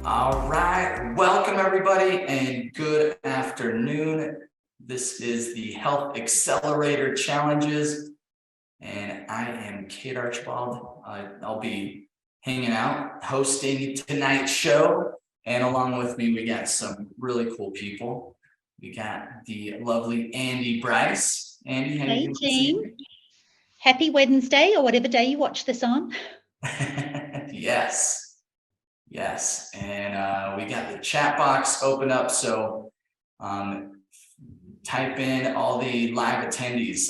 All right, welcome everybody and good afternoon. This is the Health Accelerator Challenges and I am Kate Archibald. I'll be hanging out, hosting tonight's show, and along with me we got some really cool people. We got the lovely Andy Bryce. Andy, how you doing? Hey team, happy Wednesday or whatever day you watch this on. Yes, and we got the chat box open up, so type in all the live attendees,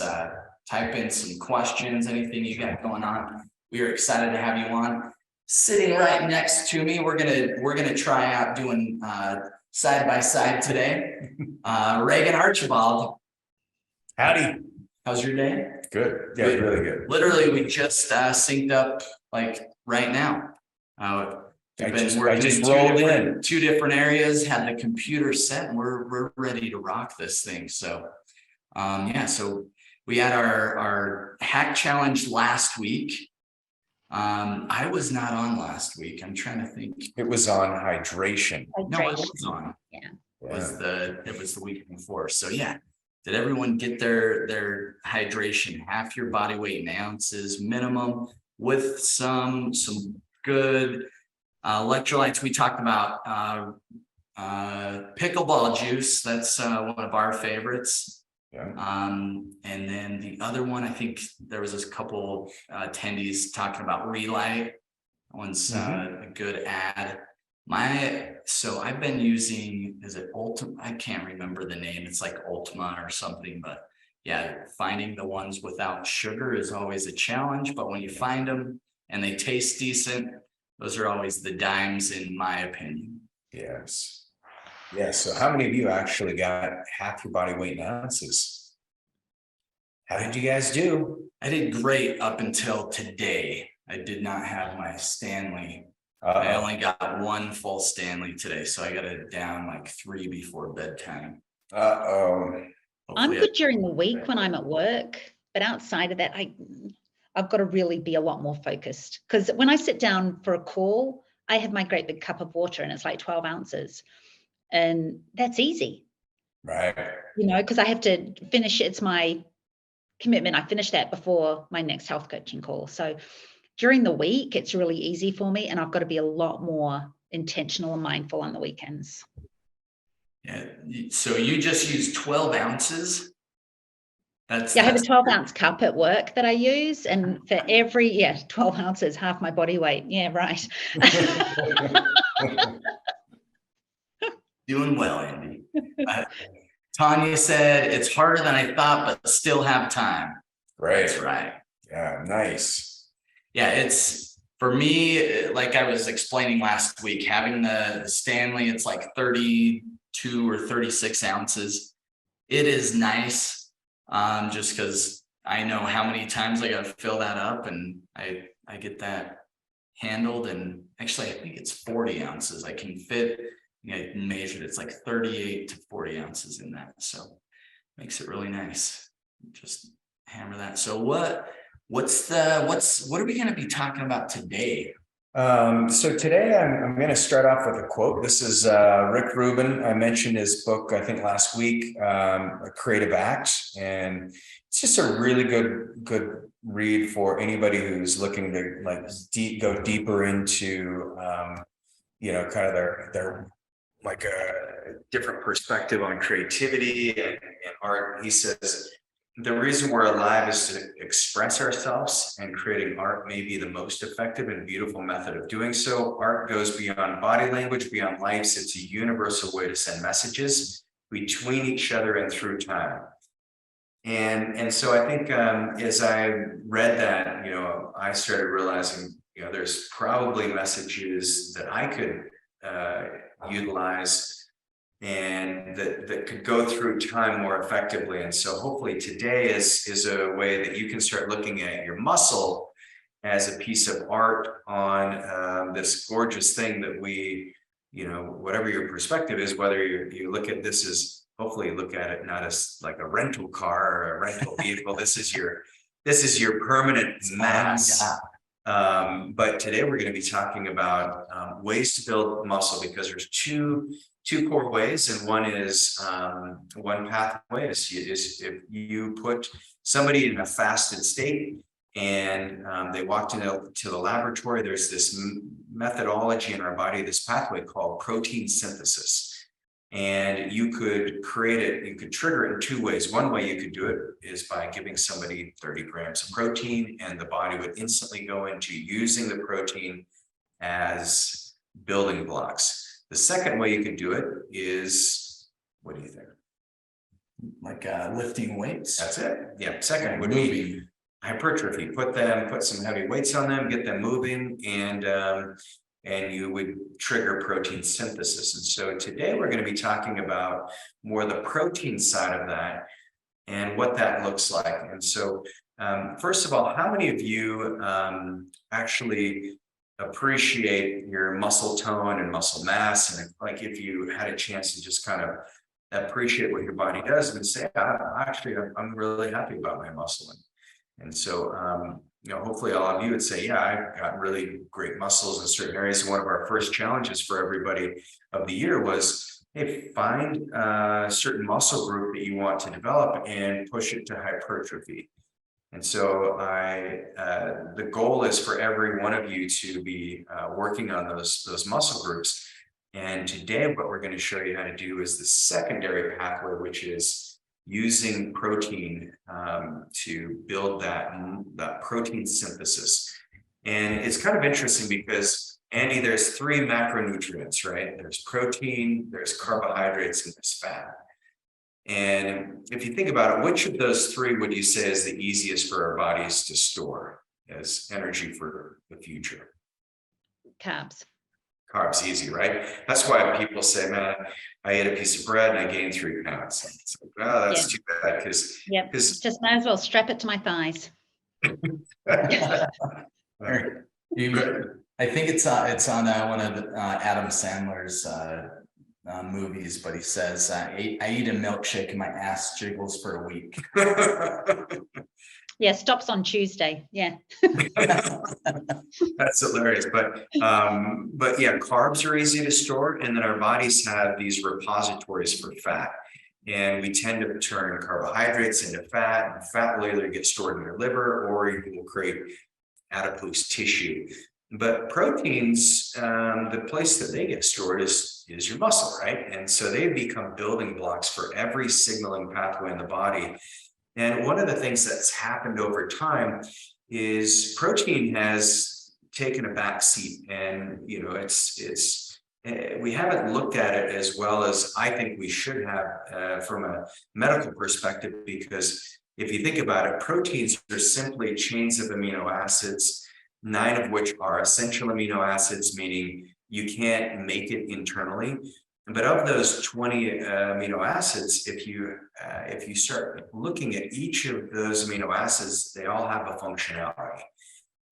type in some questions, anything you got going on. We are excited to have you on. Sitting right next to me, we're gonna try out doing side by side today. Reagan Archibald. Howdy. How's your day? Good. Yeah, really good. Literally, we just synced up like right now. I just rolled in. Two different areas, had the computer set, and we're ready to rock this thing. So so we had our hack challenge last week. I was not on last week. I'm trying to think. It was on hydration. No, it was on. Yeah. It was the week before. So yeah. Did everyone get their hydration? Half your body weight in ounces minimum, with some good electrolytes. We talked about pickleball juice. That's one of our favorites. Yeah. And then the other one, I think there was a couple attendees talking about Relay. That one's a good ad. So I've been using, is it Ultima? I can't remember the name. It's like Ultima or something, but yeah, finding the ones without sugar is always a challenge, but when you find them and they taste decent, those are always the dimes in my opinion. Yes. Yeah. So how many of you actually got half your body weight in ounces? How did you guys do? I did great up until today. I did not have my Stanley. I only got one full Stanley today, so I got it down like 3 before bedtime. I'm good during the week when I'm at work, but outside of that, I've got to really be a lot more focused, because when I sit down for a call, I have my great big cup of water and it's like 12 ounces and that's easy. Right. You know, because I have to finish, it's my commitment. I finish that before my next health coaching call. So during the week, it's really easy for me, and I've got to be a lot more intentional and mindful on the weekends. Yeah. So you just use 12 ounces? I have a 12-ounce cup at work that I use, and for every 12 ounces, half my body weight. Yeah, right. Doing well, Andy. Tanya said it's harder than I thought, but still have time. Right. That's right. Yeah, nice. Yeah, it's for me, like I was explaining last week, having the Stanley, it's like 32 or 36 ounces. It is nice, just because I know how many times I got to fill that up, and I get that handled. And actually, I think it's 40 ounces I can fit. I measured it's like 38 to 40 ounces in that, so makes it really nice. Just hammer that. So what are we going to be talking about today? So today I'm going to start off with a quote. This is Rick Rubin. I mentioned his book, I think last week, Creative Acts, and it's just a really good read for anybody who's looking to go deeper into kind of their like a different perspective on creativity and art. He says, the reason we're alive is to express ourselves, and creating art may be the most effective and beautiful method of doing so. Art goes beyond body language, beyond lights. It's a universal way to send messages between each other and through time. And so I think as I read that, I started realizing, there's probably messages that I could utilize and that could go through time more effectively. And so hopefully today is a way that you can start looking at your muscle as a piece of art on this gorgeous thing that we, whatever your perspective is, whether you look at this as, hopefully look at it not as like a rental car or a rental vehicle. This is your permanent mass. But today we're going to be talking about ways to build muscle, because there's two core ways, and one is one pathway is if you put somebody in a fasted state and they walked into the laboratory, there's this methodology in our body, this pathway called protein synthesis. And you could create it, you could trigger it in two ways. One way you could do it is by giving somebody 30 grams of protein, and the body would instantly go into using the protein as building blocks. The second way you could do it is, what do you think? Like lifting weights. That's it. Yeah. Second would be hypertrophy. Put some heavy weights on them, get them moving, and you would trigger protein synthesis. And so today we're going to be talking about more the protein side of that and what that looks like. And so first of all, how many of you actually appreciate your muscle tone and muscle mass? And like, if you had a chance to just kind of appreciate what your body does and say, I'm really happy about my muscle. And so, hopefully all of you would say, yeah, I've got really great muscles in certain areas. And one of our first challenges for everybody of the year was, hey, find a certain muscle group that you want to develop and push it to hypertrophy. And so the goal is for every one of you to be working on those muscle groups. And today, what we're going to show you how to do is the secondary pathway, which is using protein to build that protein synthesis. And it's kind of interesting because, Andy, there's three macronutrients, right? There's protein, there's carbohydrates, and there's fat. And if you think about it, which of those three would you say is the easiest for our bodies to store as energy for the future? Carbs. Carbs, easy, right? That's why people say, man, I ate a piece of bread and I gained 3 pounds. It's like, oh, that's too bad, because just might as well strap it to my thighs. I think it's on one of Adam Sandler's movies, but he says, I eat a milkshake and my ass jiggles for a week. Yeah, stops on Tuesday. Yeah. That's hilarious. But yeah, carbs are easy to store, and then our bodies have these repositories for fat. And we tend to turn carbohydrates into fat, and fat will either get stored in your liver or you will create adipose tissue. But proteins, the place that they get stored is your muscle, right? And so they become building blocks for every signaling pathway in the body. And one of the things that's happened over time is protein has taken a back seat, and we haven't looked at it as well as I think we should have from a medical perspective, because if you think about it, proteins are simply chains of amino acids, 9 of which are essential amino acids, meaning you can't make it internally. But of those 20 amino acids, if you start looking at each of those amino acids, they all have a functionality.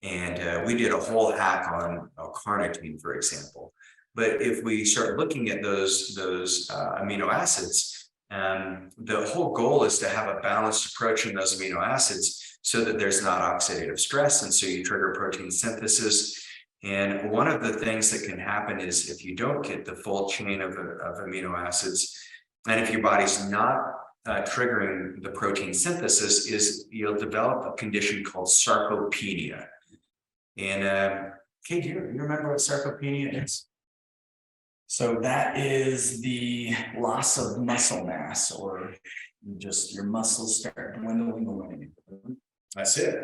And we did a whole hack on carnitine, for example. But if we start looking at those amino acids, the whole goal is to have a balanced approach in those amino acids so that there's not oxidative stress, and so you trigger protein synthesis. And one of the things that can happen is if you don't get the full chain of amino acids, and if your body's not triggering the protein synthesis, is you'll develop a condition called sarcopenia. And Kate, do you remember what sarcopenia is? So that is the loss of muscle mass, or just your muscles start dwindling away. That's it.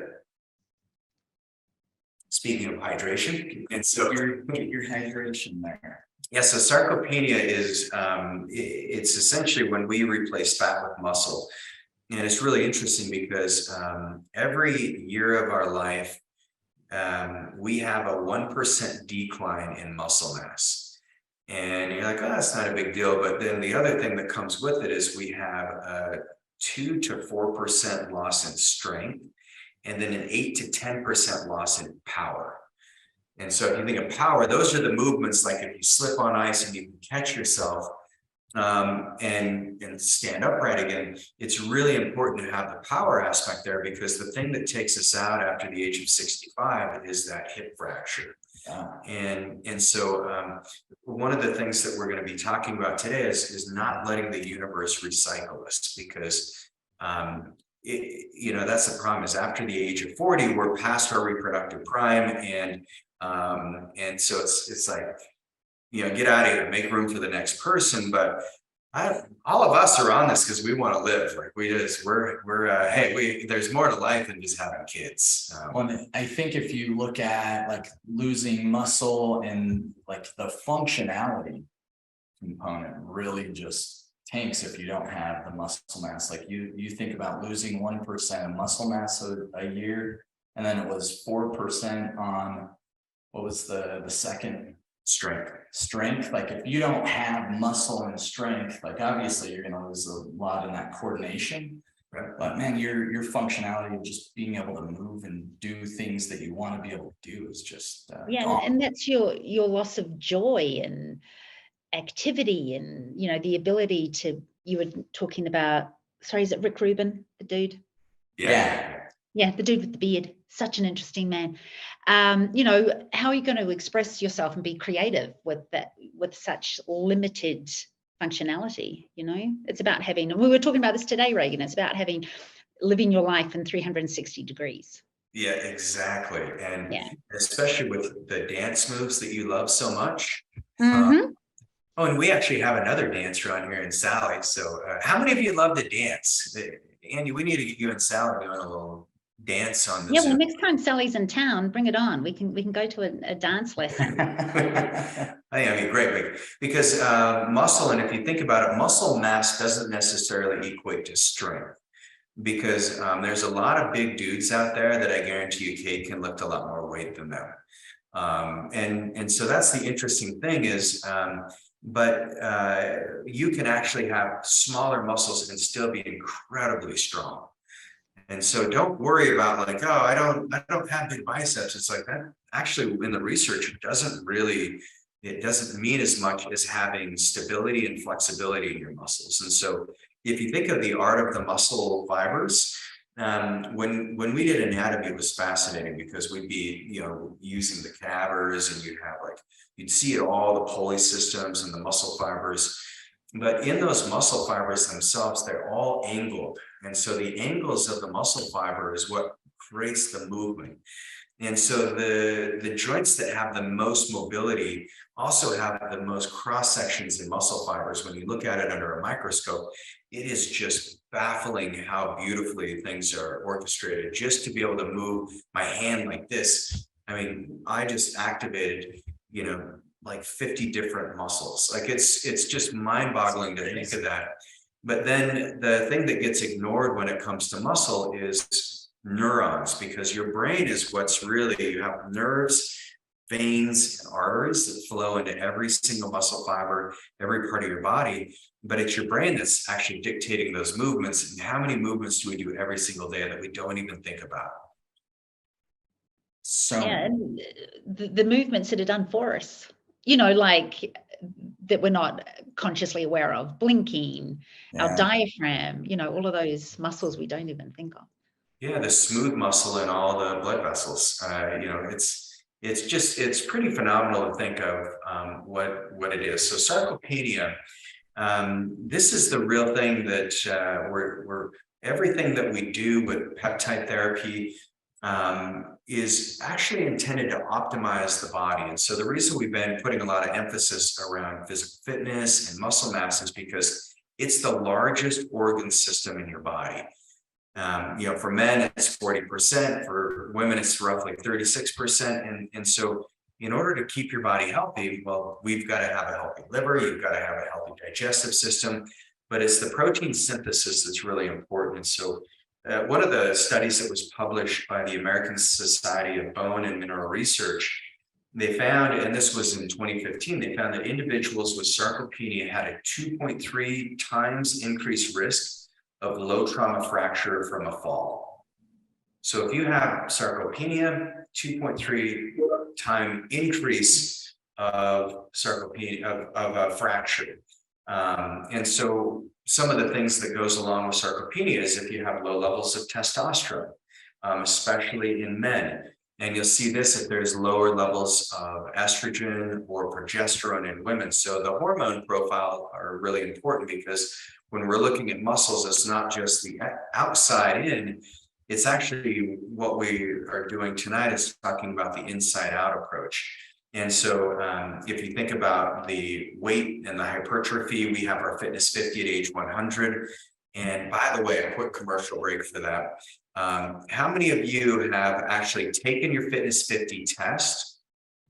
Speaking of hydration, and so your hydration there. Yeah, so sarcopenia is it's essentially when we replace fat with muscle. And it's really interesting because every year of our life, we have a 1% decline in muscle mass. And you're like, oh, that's not a big deal. But then the other thing that comes with it is we have a 2 to 4% loss in strength, and then an 8 to 10% loss in power. And so if you think of power, those are the movements, like if you slip on ice and you can catch yourself, and stand upright again, it's really important to have the power aspect there, because the thing that takes us out after the age of 65 is that hip fracture. And so one of the things that we're going to be talking about today is not letting the universe recycle us, because that's the problem, is after the age of 40, we're past our reproductive prime, and so it's like, get out of here, make room for the next person. But all of us are on this because we want to live. Like there's more to life than just having kids. Well, I think if you look at like losing muscle and like the functionality component really just tanks if you don't have the muscle mass. Like you think about losing 1% of muscle mass a year, and then it was 4% on what was the second? Strength. Like if you don't have muscle and strength, like obviously you're going to lose a lot in that coordination, right? But man, your functionality of just being able to move and do things that you want to be able to do is just gone. And that's your loss of joy and activity, and the ability to, you were talking about, sorry, is it Rick Rubin, the dude? Yeah, the dude with the beard, such an interesting man. How are you going to express yourself and be creative with such limited functionality? It's about having, and we were talking about this today, Reagan, it's about living your life in 360 degrees. Yeah, exactly. And especially with the dance moves that you love so much. And we actually have another dancer on here in Sally. So how many of you love to dance? Andy, we need to get you and Sally doing a little dance on this. Yeah, well, next time Sally's in town, bring it on. We can go to a dance lesson. I think that'd be great, because muscle, and if you think about it, muscle mass doesn't necessarily equate to strength, because there's a lot of big dudes out there that I guarantee you Kate can lift a lot more weight than them. And so that's the interesting thing is, but you can actually have smaller muscles and still be incredibly strong. And so don't worry about like, oh, I don't have big biceps. It's like that actually in the research, it doesn't mean as much as having stability and flexibility in your muscles. And so if you think of the art of the muscle fibers, when we did anatomy, it was fascinating because we'd be, using the cadavers, and you'd see it all, the pulley systems and the muscle fibers. But in those muscle fibers themselves, they're all angled. And so the angles of the muscle fiber is what creates the movement. And so the joints that have the most mobility also have the most cross sections in muscle fibers. When you look at it under a microscope, it is just baffling how beautifully things are orchestrated. Just to be able to move my hand like this, I mean, I just activated, like 50 different muscles. Like it's just mind-boggling to think of that. But then the thing that gets ignored when it comes to muscle is neurons, because your brain is what's really, you have nerves, veins, and arteries that flow into every single muscle fiber, every part of your body. But it's your brain that's actually dictating those movements. And how many movements do we do every single day that we don't even think about? So and the movements that are done for us, like that we're not consciously aware of, blinking, our diaphragm, all of those muscles we don't even think of. Yeah, the smooth muscle in all the blood vessels. It's pretty phenomenal to think of what it is. So sarcopenia, this is the real thing that we're everything that we do with peptide therapy is actually intended to optimize the body. And so the reason we've been putting a lot of emphasis around physical fitness and muscle mass is because it's the largest organ system in your body. For men, it's 40%, for women, it's roughly 36%. And so in order to keep your body healthy, well, we've got to have a healthy liver, you've got to have a healthy digestive system, but it's the protein synthesis that's really important. And so one of the studies that was published by the American Society of Bone and Mineral Research, they found, and this was in 2015, they found that individuals with sarcopenia had a 2.3 times increased risk of low trauma fracture from a fall. So if you have sarcopenia, 2.3 time increase of sarcopenia of a fracture. And so some of the things that goes along with sarcopenia is if you have low levels of testosterone, especially in men. And you'll see this if there's lower levels of estrogen or progesterone in women. So the hormone profile are really important, because when we're looking at muscles, it's not just the outside in, it's actually what we are doing tonight is talking about the inside out approach. And so if you think about the weight and the hypertrophy, we have our Fitness 50 at age 100. And by the way, a quick commercial break for that. How many of you have actually taken your Fitness 50 test?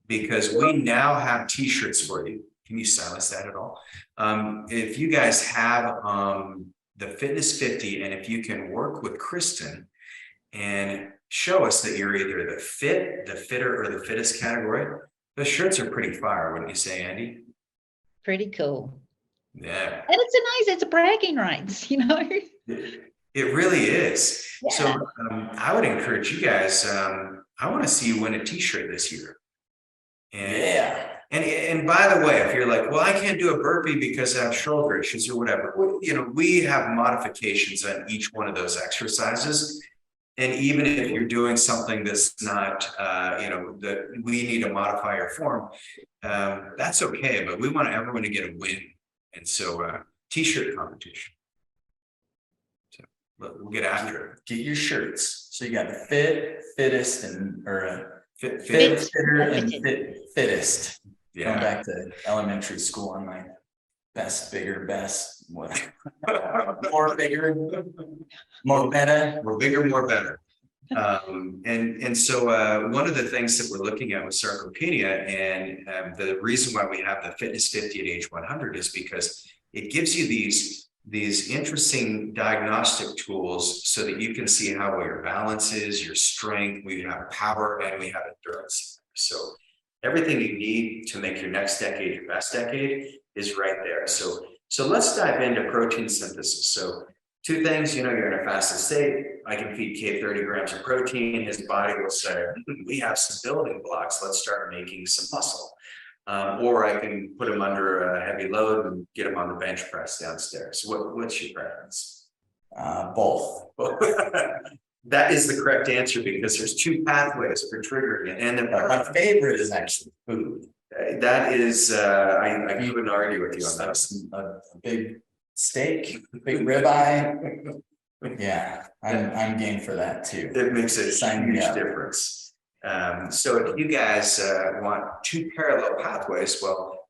Because we now have t-shirts for you. Can you silence that at all? If you guys have the Fitness 50, and if you can work with Kristen and show us that you're either the fit, the fitter, or the fittest category, the shirts are pretty fire, wouldn't you say, Andy? Pretty cool. Yeah. And it's a bragging rights, you know. It really is. Yeah. So I would encourage you guys, I want to see you win a t-shirt this year. And, Yeah. And by the way, if you're like, well, I can't do a burpee because I have shoulder issues or whatever, well, you know, we have modifications on each one of those exercises. And even if you're doing something that's not, you know, that we need to modify your form, that's okay. But we want everyone to get a win. And so t-shirt competition. So we'll get after it. Get your shirts. So you got the fit, fittest, and or Fit, fitter, and fittest. yeah. Going back to elementary school on my best, bigger, best, whatever. More bigger, more better. More bigger, more better. And so one of the things that we're looking at with sarcopenia, and the reason why we have the Fitness 50 at age 100 is because it gives you these interesting diagnostic tools so that you can see how well your balance is, your strength, we have power, and we have endurance. So everything you need to make your next decade your best decade is right there. So let's dive into protein synthesis. So two things, you know, you're in a fasted state. I can feed Cave 30 grams of protein. His body will say, we have some building blocks. Let's start making some muscle. Or I can put him under a heavy load and get him on the bench press downstairs. What's your preference? Both. That is the correct answer, because there's two pathways for triggering it. And My favorite is actually food. that is, I couldn't argue with you on that. A big steak, big ribeye. Yeah, I'm game for that too. It makes a Sign me huge up. difference. So if you guys want two parallel pathways, well,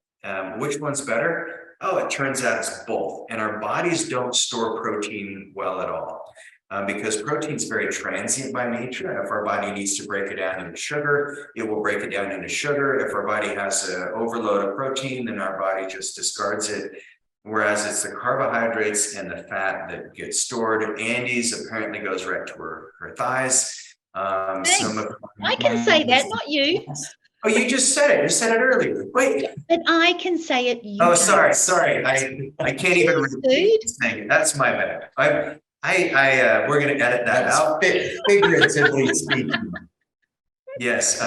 which one's better? Oh, it turns out it's both. And our bodies don't store protein well at all, because protein is very transient by nature. And if our body needs to break it down into sugar, it will break it down into sugar. If our body has an overload of protein, then our body just discards it. Whereas it's the carbohydrates and the fat that get stored. Andy's apparently goes right to her thighs. I can say that, not you. Oh, you just said it. You said it earlier. Wait. But I can say it. You Oh, can't. sorry. I can't even repeat saying it. That's my bad. We're gonna edit that out. Figuratively speaking. Yes,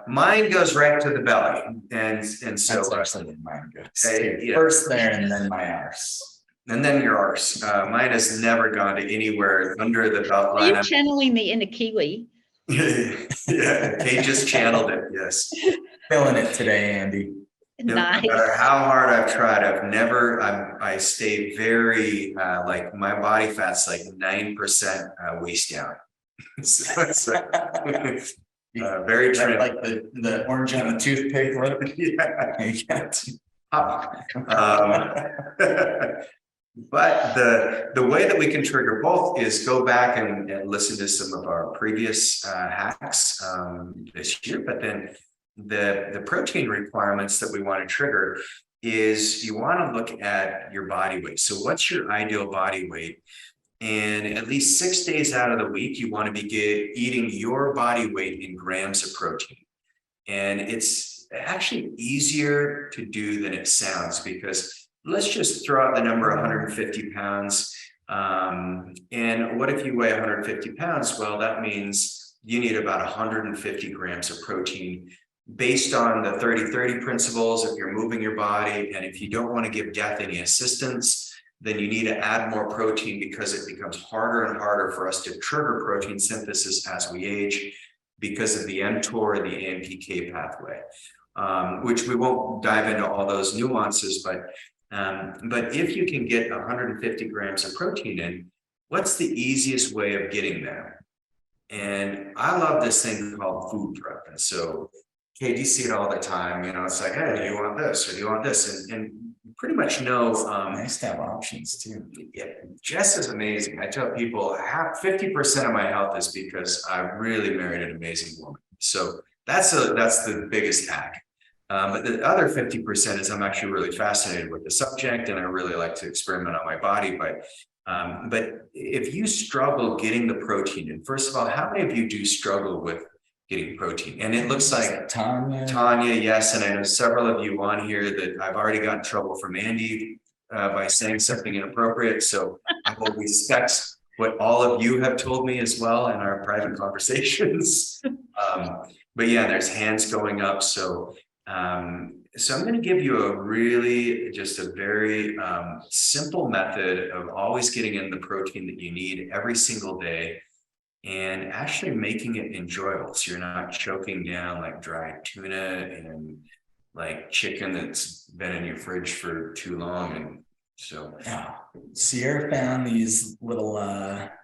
mine goes right to the belly, and so That's actually where mine goes. yeah. First there, and then my arse. and then your arse. Mine has never gone to anywhere under the belt Are you line. channeling the inner Kiwi? Yeah, Kate just channeled it. Yes. Feeling it today, Andy. Nice. No matter how hard I've tried, I stay very, like my body fat's like 9% waist down. So it's very trim. Like the orange on the toothpick. Yeah. But the way that we can trigger both is go back and listen to some of our previous hacks this year. But then the protein requirements that we want to trigger is you want to look at your body weight. So what's your ideal body weight? And at least 6 days out of the week, you want to be eating your body weight in grams of protein. And it's actually easier to do than it sounds, because let's just throw out the number 150 pounds. And what if you weigh 150 pounds? Well, that means you need about 150 grams of protein based on the 30-30 principles, if you're moving your body, and if you don't want to give death any assistance, then you need to add more protein, because it becomes harder and harder for us to trigger protein synthesis as we age because of the mTOR and the AMPK pathway, which we won't dive into all those nuances, but if you can get 150 grams of protein in, what's the easiest way of getting there? And I love this thing called food prep. And so, Kate, you see it all the time, you know, it's like, hey, do you want this or do you want this? And pretty much know. Nice to have options too. Yeah, Jess is amazing. I tell people 50% of my health is because I really married an amazing woman. So that's the biggest hack. But the other 50% is I'm actually really fascinated with the subject and I really like to experiment on my body. But if you struggle getting the protein in, first of all, how many of you do struggle with getting protein? And it looks like Tanya, yes. And I know several of you on here that I've already gotten in trouble from Andy by saying something inappropriate. So I will respect what all of you have told me as well in our private conversations. But yeah, there's hands going up. So I'm going to give you a very simple method of always getting in the protein that you need every single day, and actually making it enjoyable, so you're not choking down like dried tuna and like chicken that's been in your fridge for too long. And so Sierra found these little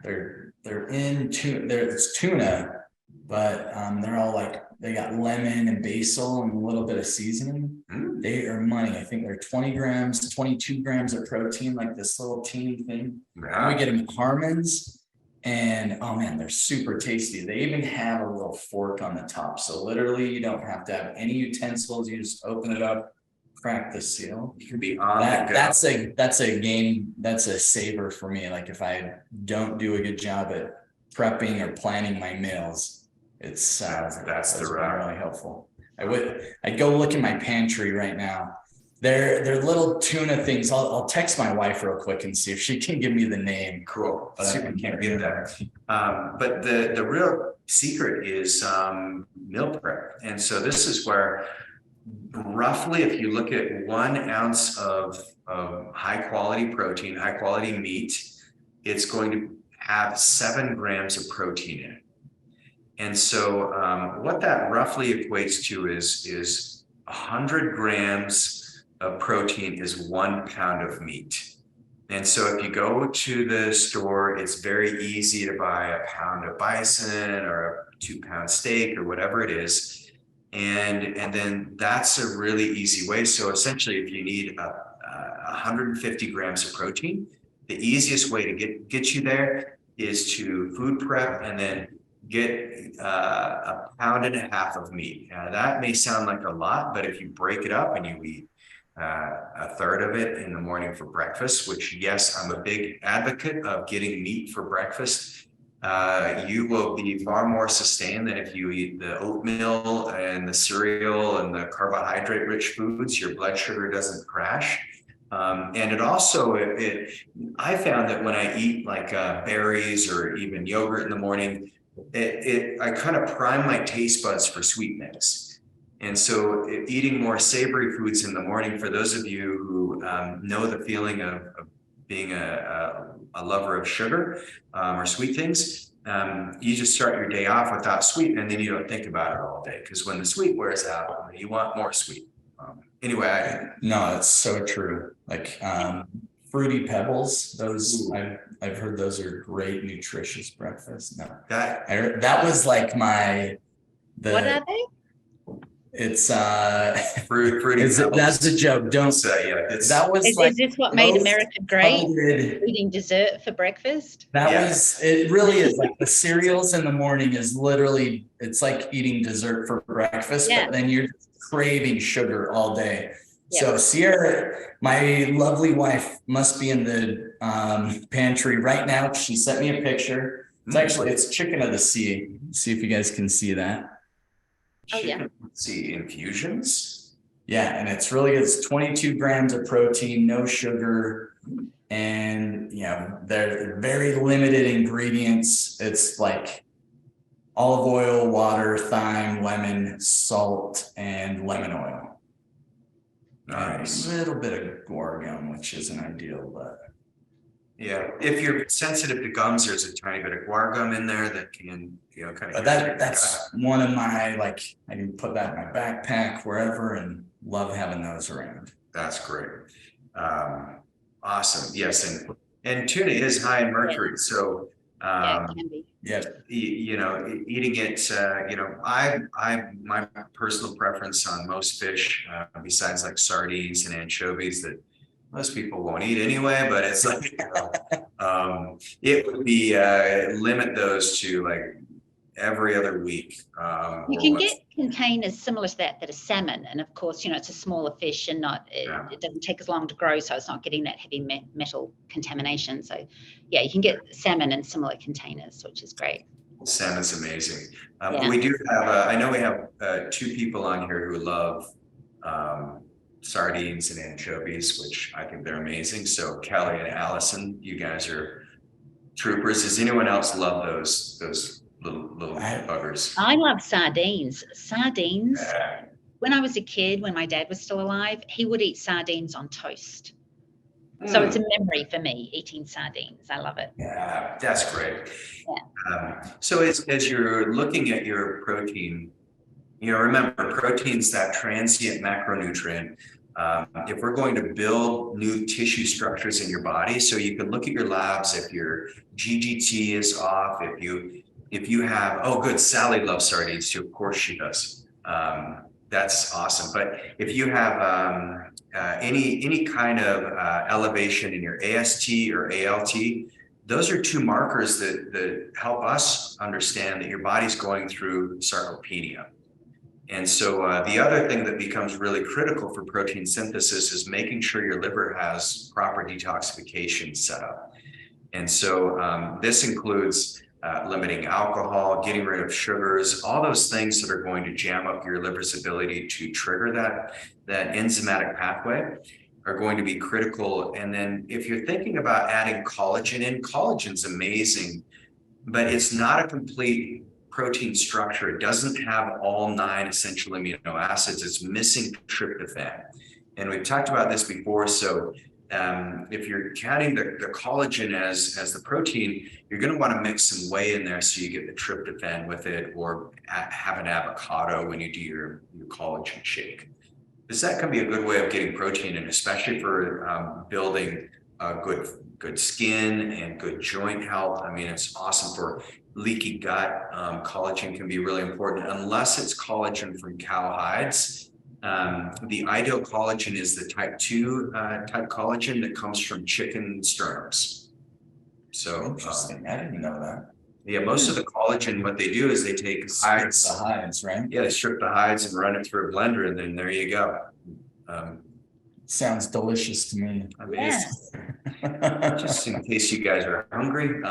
they're in tuna, it's tuna, but they're all like, they got lemon and basil and a little bit of seasoning. They are money. I think they're 20 grams, 22 grams of protein, like this little teeny thing. Yeah. We get them at Harmon's. And oh man, they're super tasty. They even have a little fork on the top. So literally you don't have to have any utensils. You just open it up, crack the seal. You can be on that's a game, that's a saver for me. Like if I don't do a good job at prepping or planning my meals, it's that's really helpful. I'd go look in my pantry right now. They're little tuna things. I'll text my wife real quick and see if she can give me the name. Cool. But I can't get that. But the real secret is meal prep. And so this is where roughly, if you look at 1 ounce of high quality protein, high quality meat, it's going to have 7 grams of protein in it. And so what that roughly equates to is 100 grams of protein is 1 pound of meat. And so if you go to the store, it's very easy to buy a pound of bison or a 2-pound steak or whatever it is. And then that's a really easy way. So essentially, if you need 150 grams of protein, the easiest way to get you there is to food prep and then get a pound and a half of meat. Now, that may sound like a lot, but if you break it up and you eat a third of it in the morning for breakfast, which, yes, I'm a big advocate of getting meat for breakfast, you will be far more sustained than if you eat the oatmeal and the cereal and the carbohydrate rich foods. Your blood sugar doesn't crash. And it also, I found that when I eat like berries or even yogurt in the morning, I kind of prime my taste buds for sweetness. And so eating more savory foods in the morning, for those of you who know the feeling of being a lover of sugar or sweet things, you just start your day off without sweet, and then you don't think about it all day, because when the sweet wears out, you want more sweet. Anyway, no, that's so true. Like Fruity Pebbles, those I've heard those are great, nutritious breakfast. No, that was like what are they? It's fruity pebbles. That's the joke. Don't say that was is this what made America great? Eating dessert for breakfast. It really is. Like the cereals in the morning is literally, it's like eating dessert for breakfast, but then you're craving sugar all day. So Sierra, my lovely wife, must be in the pantry right now. She sent me a picture. It's chicken of the sea. See if you guys can see that. Chicken sea infusions. Yeah, and it's really, it's 22 grams of protein, no sugar, and they're very limited ingredients. It's like olive oil, water, thyme, lemon, salt, and lemon oil. Nice. A little bit of guar gum, which isn't ideal, but yeah, if you're sensitive to gums, there's a tiny bit of guar gum in there that can, you know, kind of. but that's one of my, like, I can put that in my backpack wherever, and love having those around. That's great. Awesome. Yes, and tuna is high in mercury, so Yeah, it can be. Yeah, you know, eating it, you know, my personal preference on most fish, besides like sardines and anchovies that most people won't eat anyway, but it's like, it would be, limit those to like every other week. You can get containers similar to that are salmon, and of course, you know, it's a smaller fish and it doesn't take as long to grow, so it's not getting that heavy metal contamination. So yeah, you can get salmon in similar containers, which is great. Salmon's amazing. We do have, I know we have 2 people on here who love sardines and anchovies, which I think they're amazing. So Kelly and Allison, you guys are troopers. Does anyone else love those little buggers? I love sardines. When I was a kid, when my dad was still alive, he would eat sardines on toast. So it's a memory for me, eating sardines. I love it. Yeah, that's great. Yeah. So as you're looking at your protein, you know, remember, protein's that transient macronutrient. If we're going to build new tissue structures in your body, so you can look at your labs if your GGT is off, if you have, oh good, Sally loves sardines too, of course she does. That's awesome. But if you have any kind of elevation in your AST or ALT, those are 2 markers that help us understand that your body's going through sarcopenia. And so the other thing that becomes really critical for protein synthesis is making sure your liver has proper detoxification set up. And so this includes limiting alcohol, getting rid of sugars, all those things that are going to jam up your liver's ability to trigger that enzymatic pathway are going to be critical. And then if you're thinking about adding collagen in, collagen's amazing, but it's not a complete protein structure. It doesn't have all 9 essential amino acids. It's missing tryptophan. And we've talked about this before. So if you're counting the collagen as the protein, you're going to want to mix some whey in there so you get the tryptophan with it, or have an avocado when you do your collagen shake. Because that can be a good way of getting protein, and especially for building good skin and good joint health. I mean, it's awesome for leaky gut. Collagen can be really important, unless it's collagen from cow hides. The ideal collagen is the type 2 type collagen that comes from chicken sternums. So interesting. I didn't know that. Yeah, most of the collagen, what they do is they take the hides, right? Yeah, they strip the hides and run it through a blender, and then there you go. Sounds delicious to me. Amazing. Just in case you guys are hungry,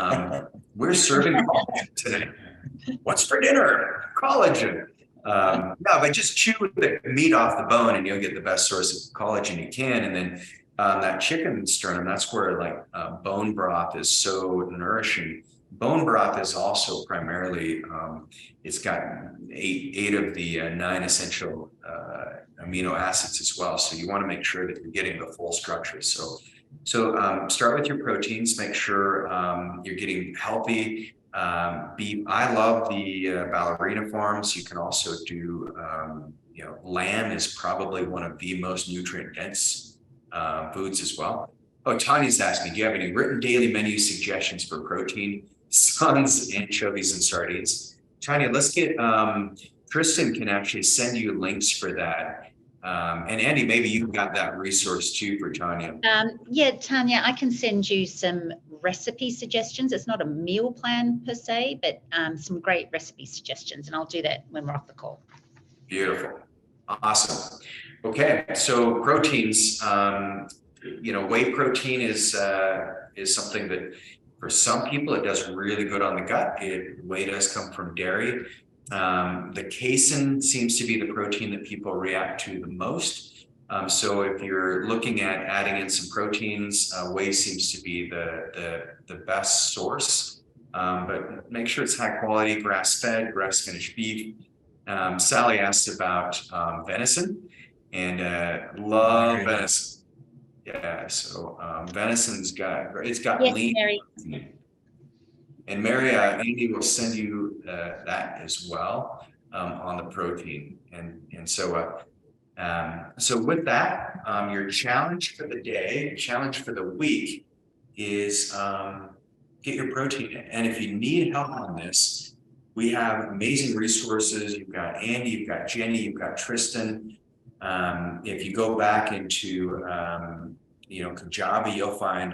we're serving collagen today. What's for dinner? Collagen. No, but just chew the meat off the bone and you'll get the best source of collagen you can. And then that chicken sternum, that's where like bone broth is so nourishing. Bone broth is also primarily, it's got eight of the 9 essential amino acids as well. So you want to make sure that you're getting the full structure. So start with your proteins, make sure you're getting healthy. I love the ballerina forms. You can also do, lamb is probably one of the most nutrient dense foods as well. Oh, Tanya's asking, do you have any written daily menu suggestions for protein, suns, anchovies, and sardines? Tanya, let's get, Tristan can actually send you links for that. And Andy, maybe you've got that resource too for Tanya. Yeah, Tanya, I can send you some recipe suggestions. It's not a meal plan per se, but some great recipe suggestions, and I'll do that when we're off the call. Beautiful. Awesome. Okay, so proteins, whey protein is something that for some people, it does really good on the gut. Whey does come from dairy. The casein seems to be the protein that people react to the most. So if you're looking at adding in some proteins, whey seems to be the best source. but make sure it's high quality, grass-fed, grass-finished beef. Sally asked about venison, and love venison. Yeah, so venison's got lean. Mary. And Mary, Andy will send you that as well on the protein, and so with that, your challenge for the day, challenge for the week is get your protein in. And if you need help on this, we have amazing resources. You've got Andy, you've got Jenny, you've got Tristan. If you go back into Kajabi, you'll find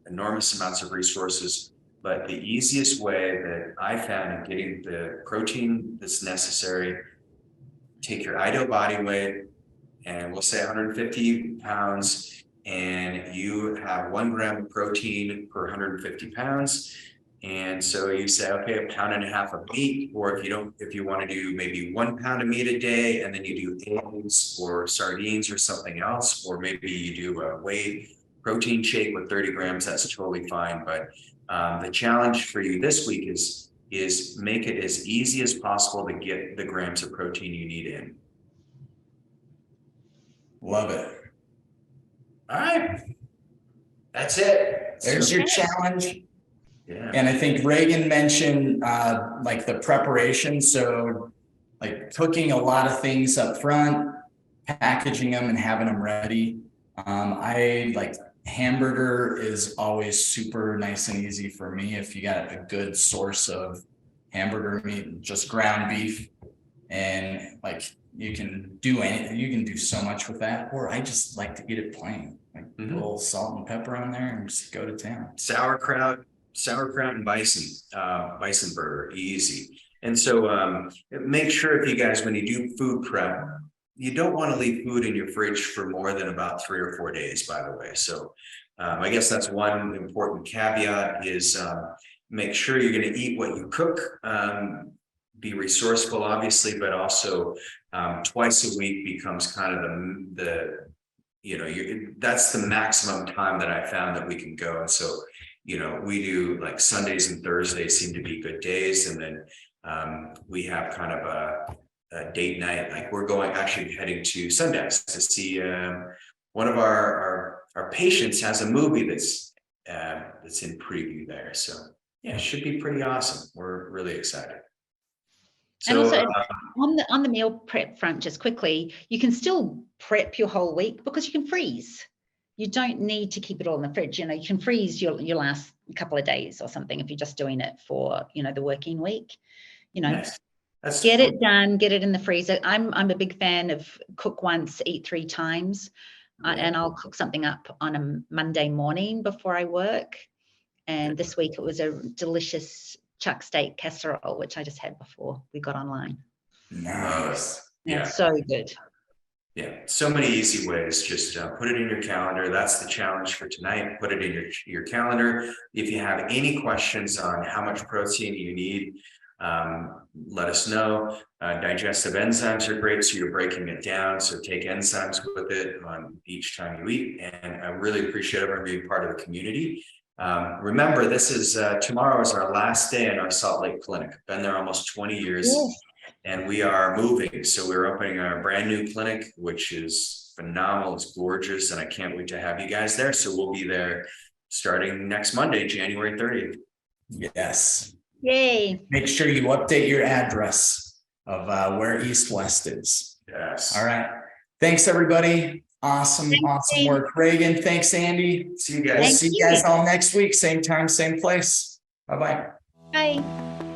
enormous amounts of resources. But the easiest way that I found in getting the protein that's necessary, take your ideal body weight, and we'll say 150 pounds, and you have 1 gram of protein per 150 pounds. And so you say, okay, 1.5 pounds of meat, or if you want to do maybe 1 pound of meat a day, and then you do eggs or sardines or something else, or maybe you do a whey protein shake with 30 grams, that's totally fine. But the challenge for you this week is make it as easy as possible to get the grams of protein you need in. Love it. All right. That's it. There's your challenge. Yeah. And I think Reagan mentioned like the preparation. So like cooking a lot of things up front, packaging them and having them ready. I like hamburger is always super nice and easy for me. If you got a good source of hamburger meat, just ground beef, and like you can do anything, you can do so much with that. Or I just like to eat it plain, like a little salt and pepper on there and just go to town. Sauerkraut and bison burger, easy. And so make sure, if you guys, when you do food prep, you don't want to leave food in your fridge for more than about 3 or 4 days, by the way. So I guess that's one important caveat is make sure you're going to eat what you cook. Be resourceful, obviously, but also twice a week becomes kind of that's the maximum time that I found that we can go. And so, we do like Sundays and Thursdays seem to be good days. And then we have kind of a date night, like we're heading to Sundance to see one of our patients has a movie that's in preview there. So yeah, it should be pretty awesome. We're really excited. So, and also on the meal prep front, just quickly, you can still prep your whole week because you can freeze. You don't need to keep it all in the fridge. You can freeze your last couple of days or something if you're just doing it for the working week. Nice. Get it done, get it in the freezer. I'm a big fan of cook once, eat 3 times, and I'll cook something up on a Monday morning before I work. And this week it was a delicious chuck steak casserole, which I just had before we got online. Nice. Yeah. So good. Yeah, so many easy ways. Just put it in your calendar. That's the challenge for tonight. Put it in your calendar. If you have any questions on how much protein you need, let us know. Digestive enzymes are great, so you're breaking it down. So take enzymes with it on each time you eat. And I really appreciate everyone being part of the community. Remember, this is tomorrow is our last day in our Salt Lake clinic. Been there almost 20 years. Yes. And we are moving. So we're opening our brand new clinic, which is phenomenal. It's gorgeous. And I can't wait to have you guys there. So we'll be there starting next Monday, January 30th. Yes. Yay. Make sure you update your address of where East West is. Yes. All right. Thanks, everybody. Awesome work. Reagan, thanks, Andy. See you guys. See you guys all next week. Same time, same place. Bye-bye. Bye.